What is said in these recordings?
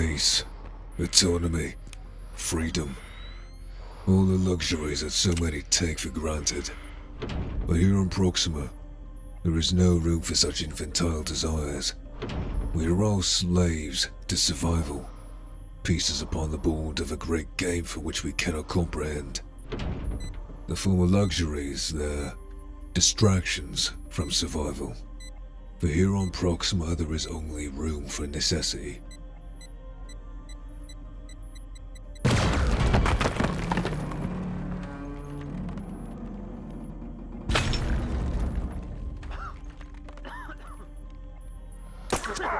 Peace, autonomy, freedom. All the luxuries that so many take for granted. But here on Proxima, there is no room for such infantile desires. We are all slaves to survival, pieces upon the board of a great game for which we cannot comprehend. The former luxuries, they're distractions from survival. For here on Proxima, there is only room for necessity.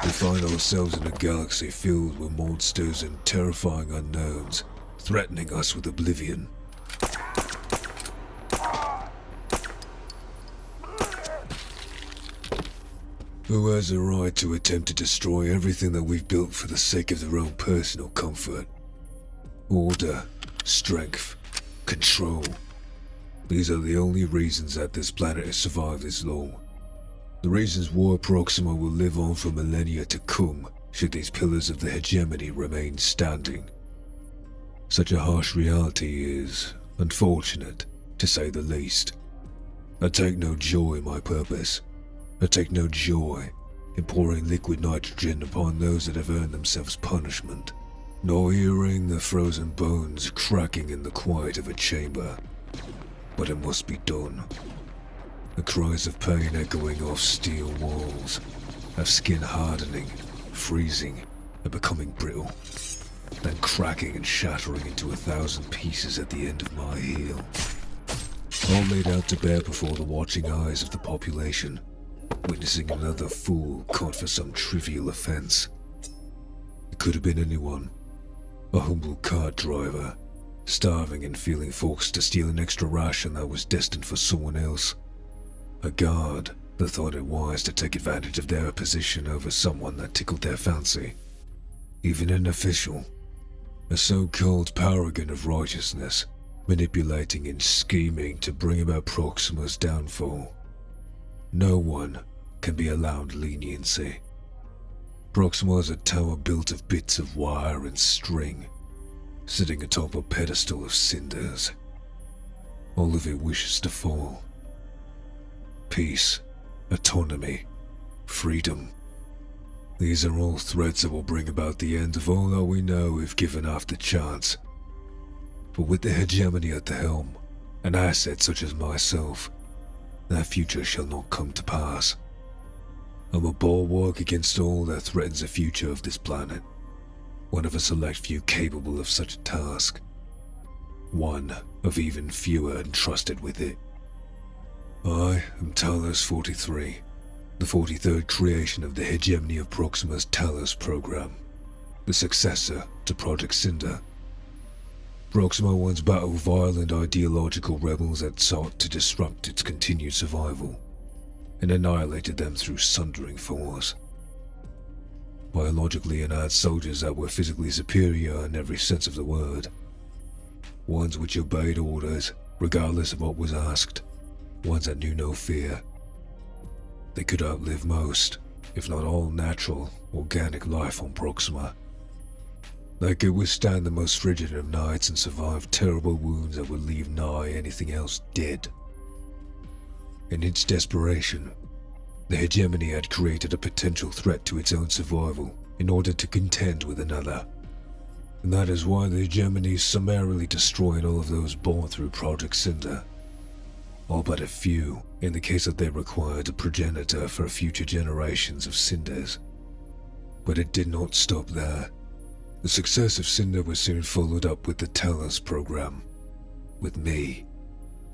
We find ourselves in a galaxy filled with monsters and terrifying unknowns, threatening us with oblivion. Who has a right to attempt to destroy everything that we've built for the sake of their own personal comfort? Order, strength, control. These are the only reasons that this planet has survived this long. The reasons why Proxima will live on for millennia to come should these pillars of the hegemony remain standing. Such a harsh reality is unfortunate, to say the least. I take no joy in my purpose. I take no joy in pouring liquid nitrogen upon those that have earned themselves punishment, nor hearing the frozen bones cracking in the quiet of a chamber. But it must be done. The cries of pain echoing off steel walls, of skin hardening, freezing, and becoming brittle, then cracking and shattering into 1,000 pieces at the end of my heel. All laid out to bear before the watching eyes of the population, witnessing another fool caught for some trivial offense. It could have been anyone. A humble cart driver, starving and feeling forced to steal an extra ration that was destined for someone else. A guard that thought it wise to take advantage of their position over someone that tickled their fancy. Even an official, a so-called paragon of righteousness, manipulating and scheming to bring about Proxima's downfall. No one can be allowed leniency. Proxima is a tower built of bits of wire and string, sitting atop a pedestal of cinders. All of it wishes to fall. Peace, autonomy, freedom. These are all threats that will bring about the end of all that we know if given half the chance. But with the hegemony at the helm, an asset such as myself, that future shall not come to pass. I'm a bulwark against all that threatens the future of this planet. One of a select few capable of such a task. One of even fewer entrusted with it. I am Talos 43, the 43rd creation of the hegemony of Proxima's Talos program, the successor to Project Cinder. Proxima once battled violent ideological rebels that sought to disrupt its continued survival, and annihilated them through sundering force. Biologically enhanced soldiers that were physically superior in every sense of the word. Ones which obeyed orders, regardless of what was asked. Ones that knew no fear. They could outlive most, if not all natural, organic life on Proxima. They could withstand the most frigid of nights and survive terrible wounds that would leave nigh anything else dead. In its desperation, the hegemony had created a potential threat to its own survival in order to contend with another. And that is why the hegemony summarily destroyed all of those born through Project Cinder. All but a few, in the case that they required a progenitor for future generations of Cinders. But it did not stop there. The success of Cinder was soon followed up with the Talos program. With me.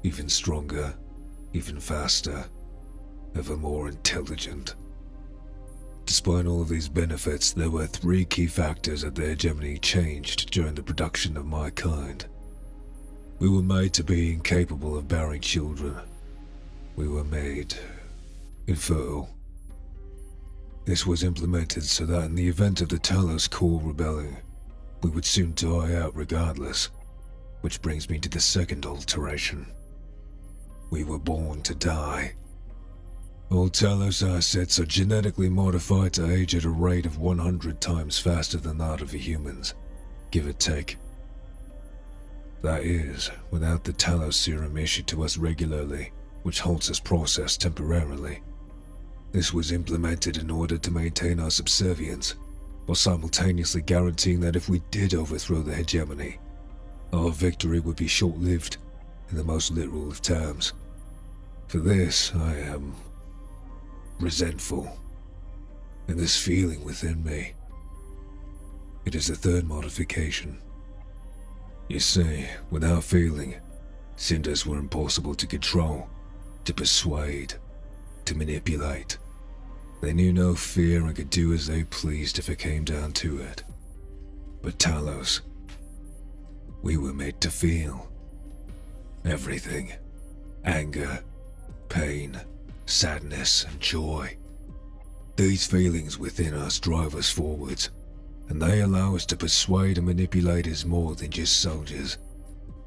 Even stronger, even faster, ever more intelligent. Despite all of these benefits, there were 3 key factors that the hegemony changed during the production of my kind. We were made to be incapable of bearing children. We were made infertile. This was implemented so that in the event of the Talos core rebelling, we would soon die out regardless, which brings me to the second alteration. We were born to die. All Talos assets are genetically modified to age at a rate of 100 times faster than that of humans, give or take. That is, without the Talos serum issued to us regularly, which halts this process temporarily. This was implemented in order to maintain our subservience, while simultaneously guaranteeing that if we did overthrow the hegemony, our victory would be short-lived in the most literal of terms. For this, I am resentful, and this feeling within me. It is the third modification. You see, without feeling, Cinders were impossible to control, to persuade, to manipulate. They knew no fear and could do as they pleased if it came down to it. But Talos, we were made to feel. Everything. Anger, pain, sadness, and joy. These feelings within us drive us forwards, and they allow us to persuade and manipulate as more than just soldiers,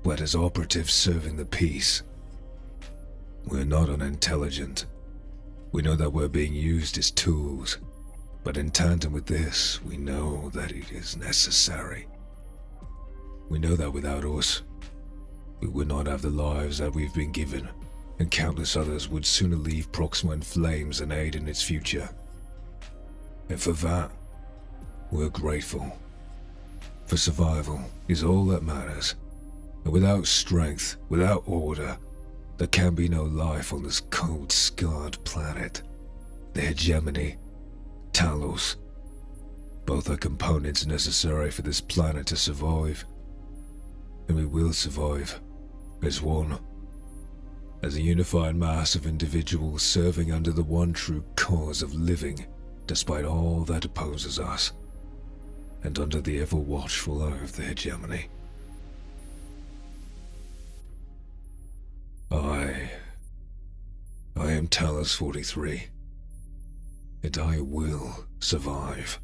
but as operatives serving the peace. We're not unintelligent. We know that we're being used as tools, but in tandem with this, we know that it is necessary. We know that without us, we would not have the lives that we've been given, and countless others would sooner leave Proxima in flames than aid in its future. And for that, we're grateful. For survival is all that matters, and without strength, without order, there can be no life on this cold, scarred planet. The hegemony, Talos, both are components necessary for this planet to survive. And we will survive, as one. As a unified mass of individuals serving under the one true cause of living, despite all that opposes us, and under the ever-watchful eye of the hegemony. I am Talos 43, and I will survive.